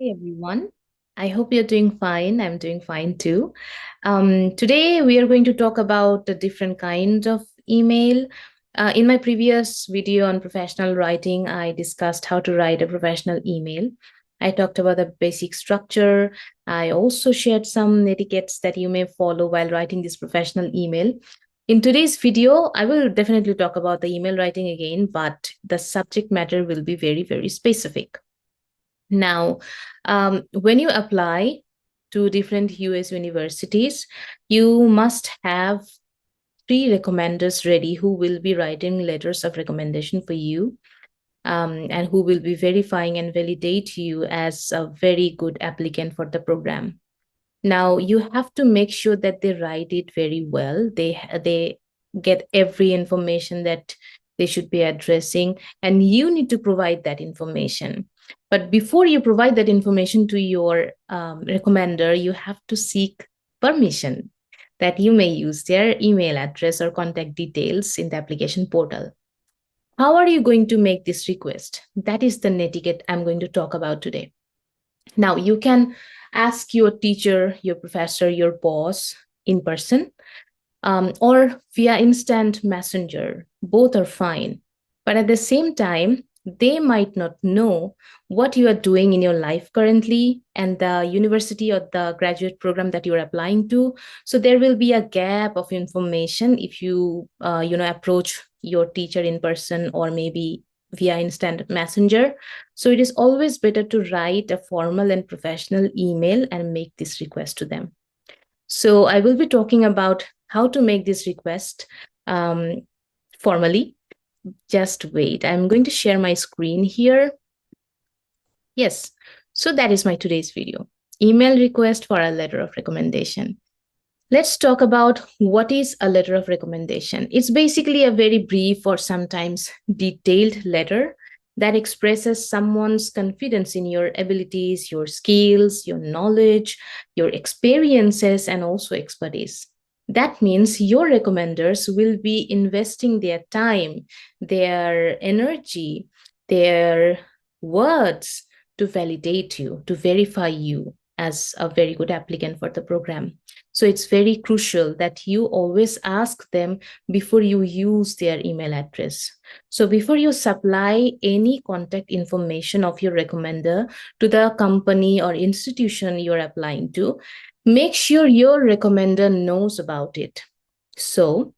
Hey everyone. I hope you're doing fine. I'm doing fine too. Today we are going to talk about a different kind of email. In my previous video on professional writing, I discussed how to write a professional email. I talked about the basic structure. I also shared some etiquettes that you may follow while writing this professional email. In today's video, I will definitely talk about the email writing again, but the subject matter will be very, very specific. Now, when you apply to different US universities, you must have three recommenders ready who will be writing letters of recommendation for you, and who will be verifying and validate you as a very good applicant for the program. Now, you have to make sure that they write it very well. They get every information that they should be addressing, and you need to provide that information. But before you provide that information to your recommender, you have to seek permission that you may use their email address or contact details in the application portal. How are you going to make this request? That is the netiquette I'm going to talk about today. Now, you can ask your teacher, your professor, your boss in person, or via instant messenger. Both are fine. But at the same time, they might not know what you are doing in your life currently and the university or the graduate program that you're applying to. So there will be a gap of information if you, approach your teacher in person or maybe via instant messenger. So it is always better to write a formal and professional email and make this request to them. So I will be talking about how to make this request formally. Just wait. I'm going to share my screen here. Yes. So that is my today's video. Email request for a letter of recommendation. Let's talk about what is a letter of recommendation. It's basically a very brief or sometimes detailed letter that expresses someone's confidence in your abilities, your skills, your knowledge, your experiences, and also expertise. That means your recommenders will be investing their time, their energy, their words to validate you, to verify you as a very good applicant for the program. So it's very crucial that you always ask them before you use their email address. So before you supply any contact information of your recommender to the company or institution you're applying to, make sure your recommender knows about it. So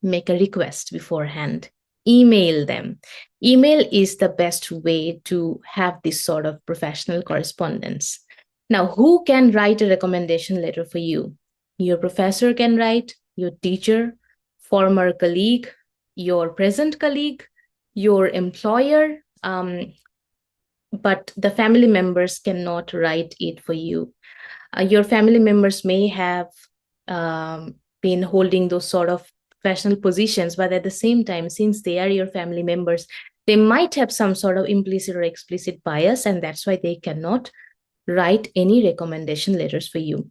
make a request beforehand. Email them. Email is the best way to have this sort of professional correspondence. Now, who can write a recommendation letter for you? Your professor can write, your teacher, former colleague, your present colleague, your employer, but the family members cannot write it for you. Your family members may have been holding those sort of professional positions, but at the same time, since they are your family members, they might have some sort of implicit or explicit bias, and that's why they cannot write any recommendation letters for you.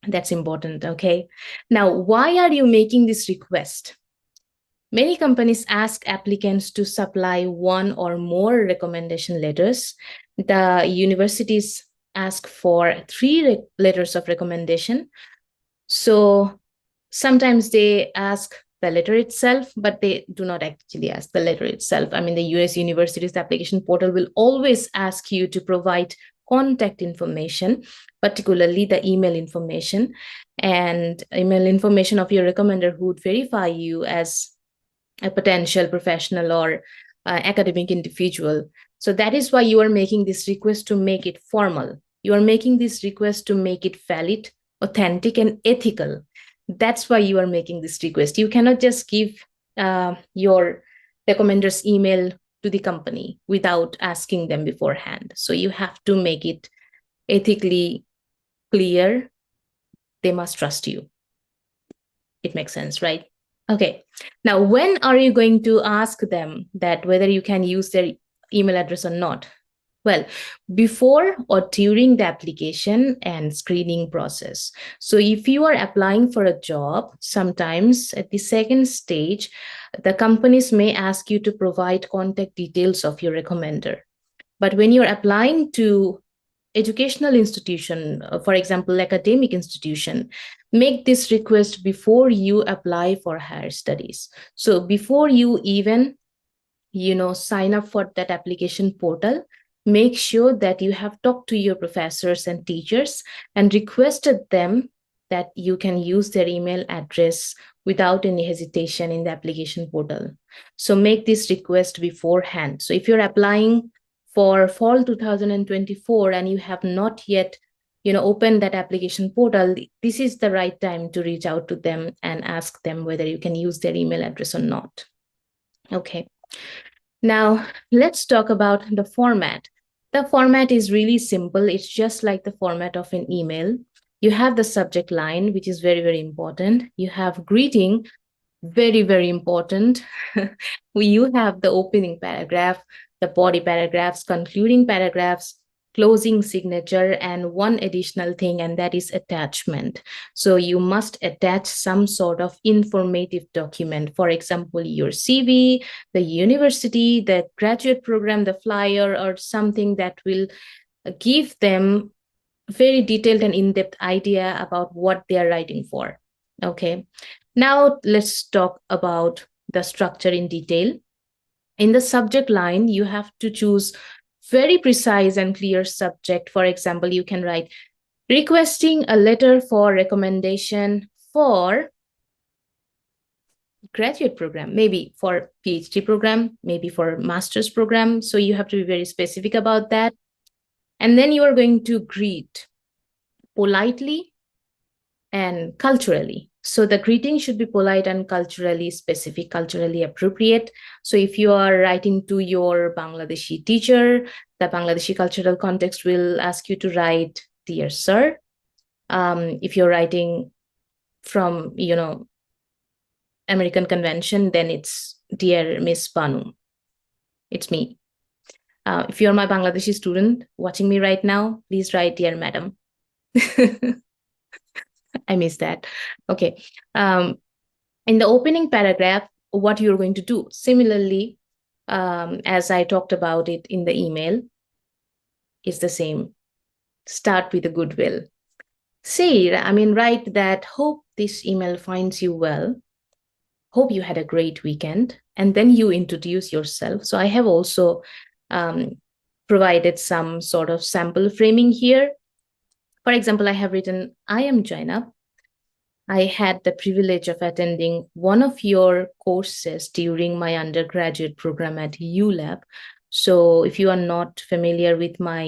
That's important, okay? Now, why are you making this request? Many companies ask applicants to supply one or more recommendation letters. The universities ask for three letters of recommendation. So sometimes they ask the letter itself, but they do not actually ask the letter itself. I mean, the US universities application portal will always ask you to provide contact information, particularly the email information and email information of your recommender who would verify you as a potential professional or academic individual. So that is why you are making this request, to make it formal. You are making this request to make it valid, authentic, and ethical. That's why you are making this request. You cannot just give your recommender's email to the company without asking them beforehand. So you have to make it ethically clear. They must trust you. It makes sense, right? Okay. Now, when are you going to ask them that whether you can use their email address or not? Well, before or during the application and screening process. So if you are applying for a job, sometimes at the second stage, the companies may ask you to provide contact details of your recommender. But when you're applying to educational institution, for example, academic institution, make this request before you apply for higher studies. So before you even, sign up for that application portal, make sure that you have talked to your professors and teachers and requested them that you can use their email address without any hesitation in the application portal. So make this request beforehand. So if you're applying for fall 2024 and you have not yet opened that application portal, this is the right time to reach out to them and ask them whether you can use their email address or not. Okay. Now, let's talk about the format. The format is really simple. It's just like the format of an email. You have the subject line, which is very, very important. You have greeting, very, very important. You have the opening paragraph, the body paragraphs, concluding paragraphs, closing signature, and one additional thing, and that is attachment. So you must attach some sort of informative document, for example, your CV, the university, the graduate program, the flyer, or something that will give them very detailed and in-depth idea about what they are writing for. Okay, now let's talk about the structure in detail. In the subject line, you have to choose very precise and clear subject. For example, you can write requesting a letter for recommendation for graduate program, maybe for PhD program, maybe for master's program. So you have to be very specific about that. And then you are going to greet politely and culturally. So the greeting should be polite and culturally specific, culturally appropriate. So if you are writing to your Bangladeshi teacher, the Bangladeshi cultural context will ask you to write, "Dear Sir." If you're writing from, American convention, then it's "Dear Miss Banu." It's me. If you're my Bangladeshi student watching me right now, please write, "Dear Madam." I missed that. Okay. In the opening paragraph, what you're going to do, similarly, as I talked about it in the email, is the same. Start with a goodwill. Write that, hope this email finds you well. Hope you had a great weekend. And then you introduce yourself. So I have also provided some sort of sample framing here. For example, I have written, I am Jainab. I had the privilege of attending one of your courses during my undergraduate program at ULab. So if you are not familiar with my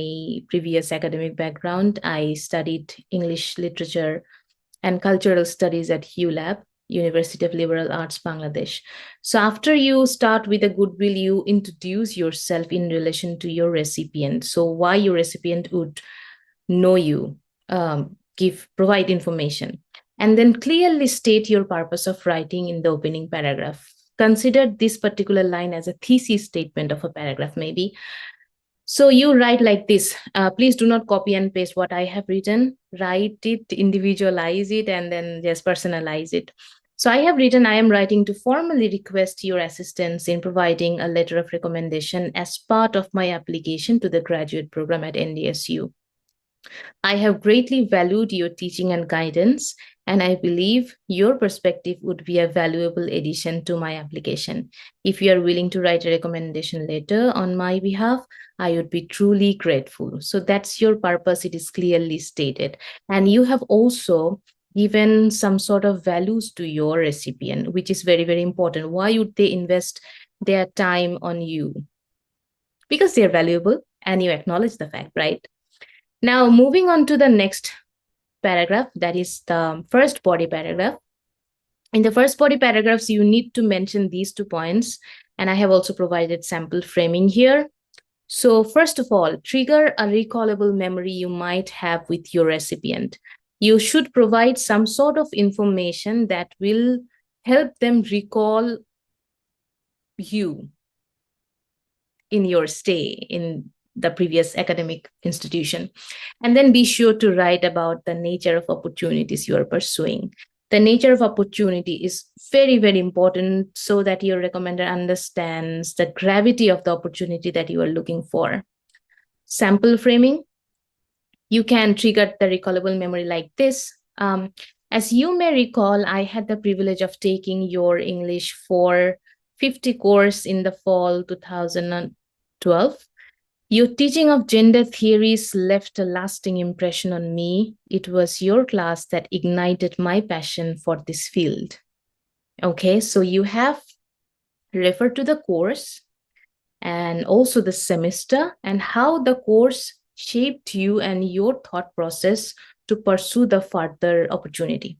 previous academic background, I studied English literature and cultural studies at ULab, University of Liberal Arts, Bangladesh. So after you start with a goodwill, you introduce yourself in relation to your recipient. So why your recipient would know you, provide information. And then clearly state your purpose of writing in the opening paragraph. Consider this particular line as a thesis statement of a paragraph, maybe. So you write like this. Please do not copy and paste what I have written. Write it, individualize it, and then just personalize it. So I have written, I am writing to formally request your assistance in providing a letter of recommendation as part of my application to the graduate program at NDSU. I have greatly valued your teaching and guidance, and I believe your perspective would be a valuable addition to my application. If you are willing to write a recommendation letter on my behalf, I would be truly grateful. So that's your purpose. It is clearly stated. And you have also given some sort of values to your recipient, which is very, very important. Why would they invest their time on you? Because they're valuable and you acknowledge the fact, right? Now, moving on to the next paragraph, that is the first body paragraph. In the first body paragraphs, you need to mention these 2 points, and I have also provided sample framing here. So first of all, trigger a recallable memory you might have with your recipient. You should provide some sort of information that will help them recall you in your stay in the previous academic institution. And then be sure to write about the nature of opportunities you are pursuing. The nature of opportunity is very, very important so that your recommender understands the gravity of the opportunity that you are looking for. Sample framing. You can trigger the recallable memory like this. As you may recall, I had the privilege of taking your English 450 course in the fall 2012. Your teaching of gender theories left a lasting impression on me. It was your class that ignited my passion for this field. Okay, so you have referred to the course and also the semester and how the course shaped you and your thought process to pursue the further opportunity.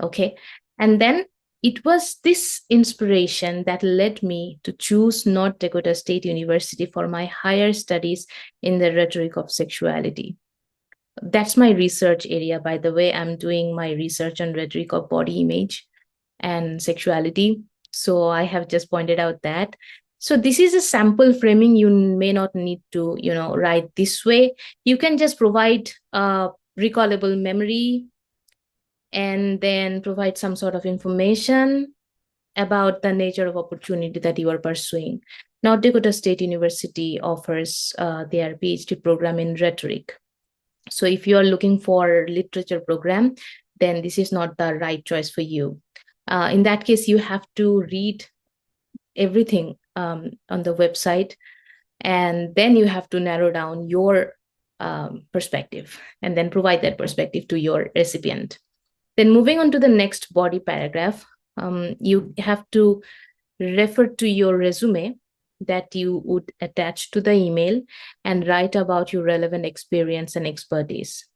Okay, and then it was this inspiration that led me to choose North Dakota State University for my higher studies in the rhetoric of sexuality. That's my research area, by the way. I'm doing my research on rhetoric of body image and sexuality. So I have just pointed out that. So this is a sample framing. You may not need to, write this way. You can just provide a recallable memory and then provide some sort of information about the nature of opportunity that you are pursuing. North Dakota State University offers their PhD program in rhetoric. So if you are looking for literature program, then this is not the right choice for you. In that case, you have to read everything on the website, and then you have to narrow down your perspective and then provide that perspective to your recipient. Then moving on to the next body paragraph, you have to refer to your resume that you would attach to the email and write about your relevant experience and expertise.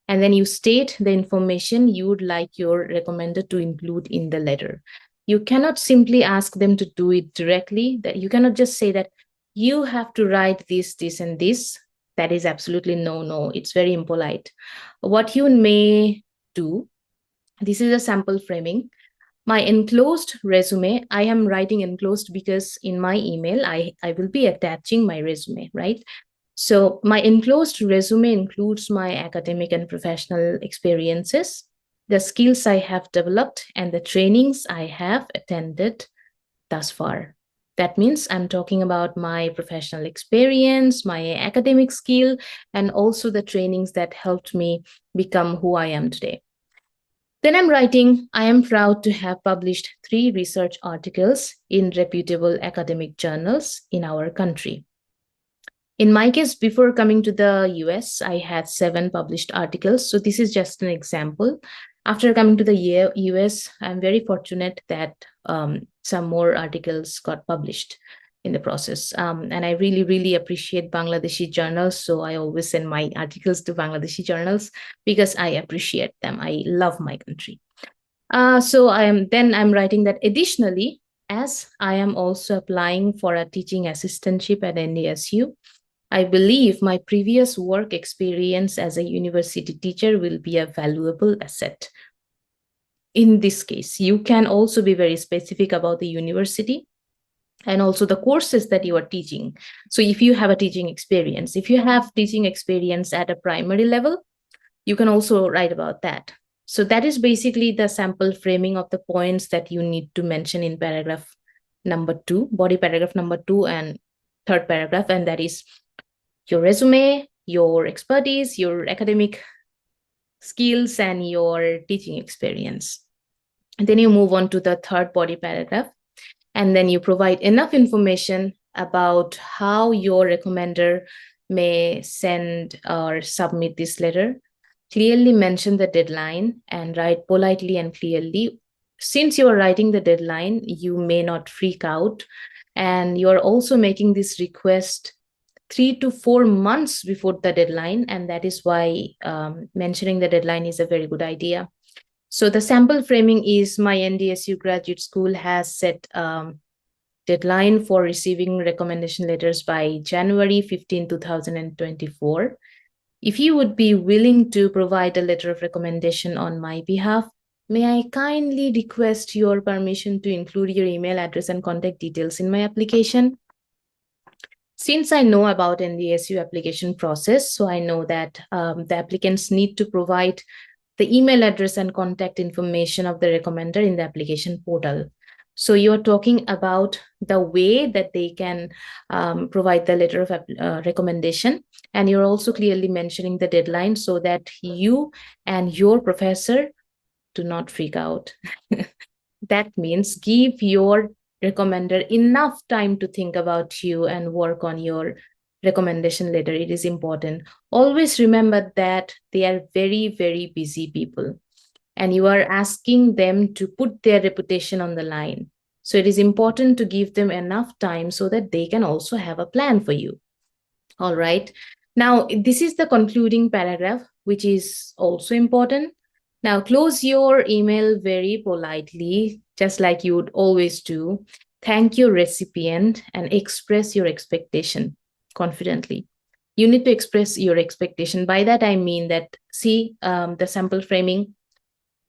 And then you state the information you would like your recommender to include in the letter. You cannot simply ask them to do it directly. That you cannot just say that you have to write this, this, and this. That is absolutely no. It's very impolite. What you may do, this is a sample framing. My enclosed resume, I am writing enclosed because in my email, I will be attaching my resume, right? So my enclosed resume includes my academic and professional experiences, the skills I have developed, and the trainings I have attended thus far. That means I'm talking about my professional experience, my academic skill, and also the trainings that helped me become who I am today. Then I'm writing, I am proud to have published 3 research articles in reputable academic journals in our country. In my case, before coming to the US, I had 7 published articles. So this is just an example. After coming to the US, I'm very fortunate that some more articles got published in the process. And I really, really appreciate Bangladeshi journals. So I always send my articles to Bangladeshi journals because I appreciate them. I love my country. So I'm writing that additionally, as I am also applying for a teaching assistantship at NDSU, I believe my previous work experience as a university teacher will be a valuable asset. In this case, you can also be very specific about the university and also the courses that you are teaching. So if you have a teaching experience, if you have teaching experience at a primary level, you can also write about that. So that is basically the sample framing of the points that you need to mention in paragraph number 2, body paragraph number 2 and third paragraph, and that is your resume, your expertise, your academic skills, and your teaching experience. And then you move on to the third body paragraph, and then you provide enough information about how your recommender may send or submit this letter. Clearly mention the deadline and write politely and clearly. Since you are writing the deadline, you may not freak out, and you are also making this request 3 to 4 months before the deadline, and that is why mentioning the deadline is a very good idea. So the sample framing is my NDSU graduate school has set deadline for receiving recommendation letters by January 15, 2024. If you would be willing to provide a letter of recommendation on my behalf, may I kindly request your permission to include your email address and contact details in my application? Since I know about NDSU application process, so I know that the applicants need to provide the email address and contact information of the recommender in the application portal. So you're talking about the way that they can provide the letter of recommendation. And you're also clearly mentioning the deadline so that you and your professor do not freak out. That means give your recommender enough time to think about you and work on your recommendation letter. It is important. Always remember that they are very, very busy people and you are asking them to put their reputation on the line. So it is important to give them enough time so that they can also have a plan for you. All right. Now, this is the concluding paragraph, which is also important. Now, close your email very politely, just like you would always do. Thank your recipient and express your expectation confidently. You need to express your expectation. By that, I mean that, see the sample framing.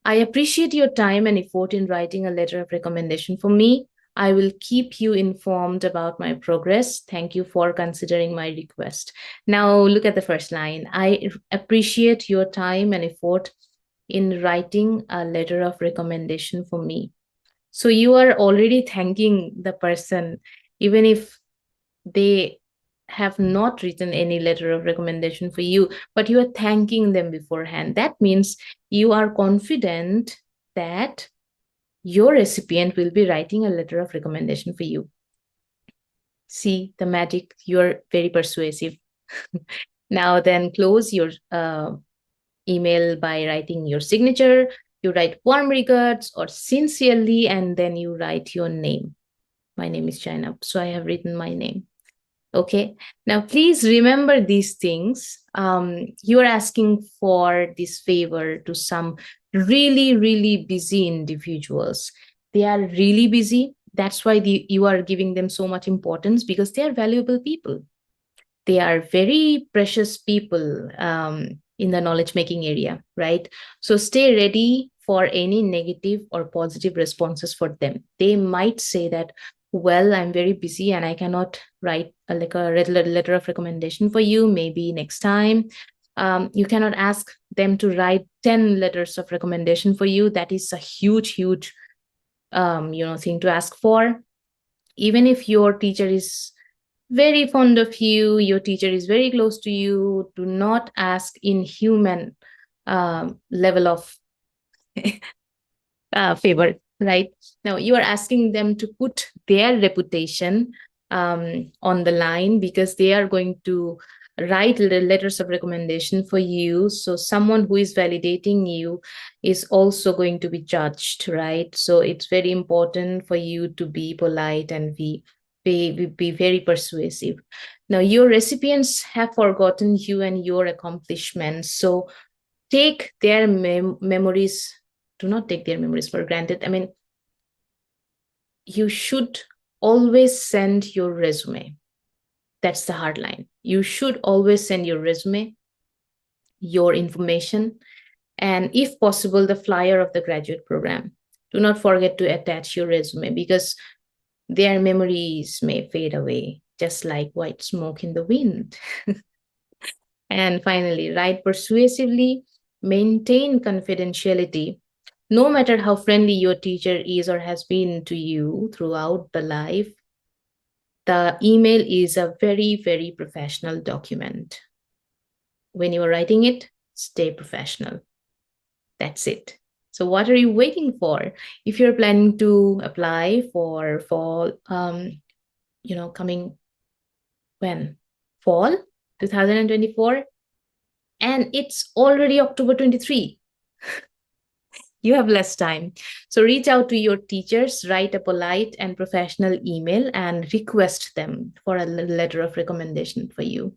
I appreciate your time and effort in writing a letter of recommendation for me. I will keep you informed about my progress. Thank you for considering my request. Now, look at the first line. I appreciate your time and effort in writing a letter of recommendation for me. So, you are already thanking the person, even if they have not written any letter of recommendation for you, but you are thanking them beforehand. That means you are confident that your recipient will be writing a letter of recommendation for you. See the magic, you're very persuasive. Now, then close your email by writing your signature. You write warm regards or sincerely, and then you write your name. My name is Chainab, so I have written my name. Okay. Now, please remember these things. You are asking for this favor to some really, really busy individuals. They are really busy. That's why you are giving them so much importance because they are valuable people. They are very precious people in the knowledge making area, right? So stay ready for any negative or positive responses for them. They might say that, well, I'm very busy and I cannot write like a letter of recommendation for you. Maybe next time. You cannot ask them to write 10 letters of recommendation for you. That is a huge, huge thing to ask for. Even if your teacher is very fond of you, your teacher is very close to you, do not ask inhuman level of favor, right? Now, you are asking them to put their reputation on the line because they are going to write letters of recommendation for you. So someone who is validating you is also going to be judged, right? So it's very important for you to be polite and be very persuasive. Now, your recipients have forgotten you and your accomplishments. So take their memories, do not take their memories for granted. I mean, you should always send your resume. That's the hard line. You should always send your resume, your information, and if possible, the flyer of the graduate program. Do not forget to attach your resume because their memories may fade away, just like white smoke in the wind. And finally, write persuasively, maintain confidentiality. No matter how friendly your teacher is or has been to you throughout the life, the email is a very, very professional document. When you are writing it, stay professional. That's it. So what are you waiting for? If you're planning to apply for fall, coming when? Fall 2024, and it's already October 23. You have less time. So reach out to your teachers, write a polite and professional email, and request them for a letter of recommendation for you.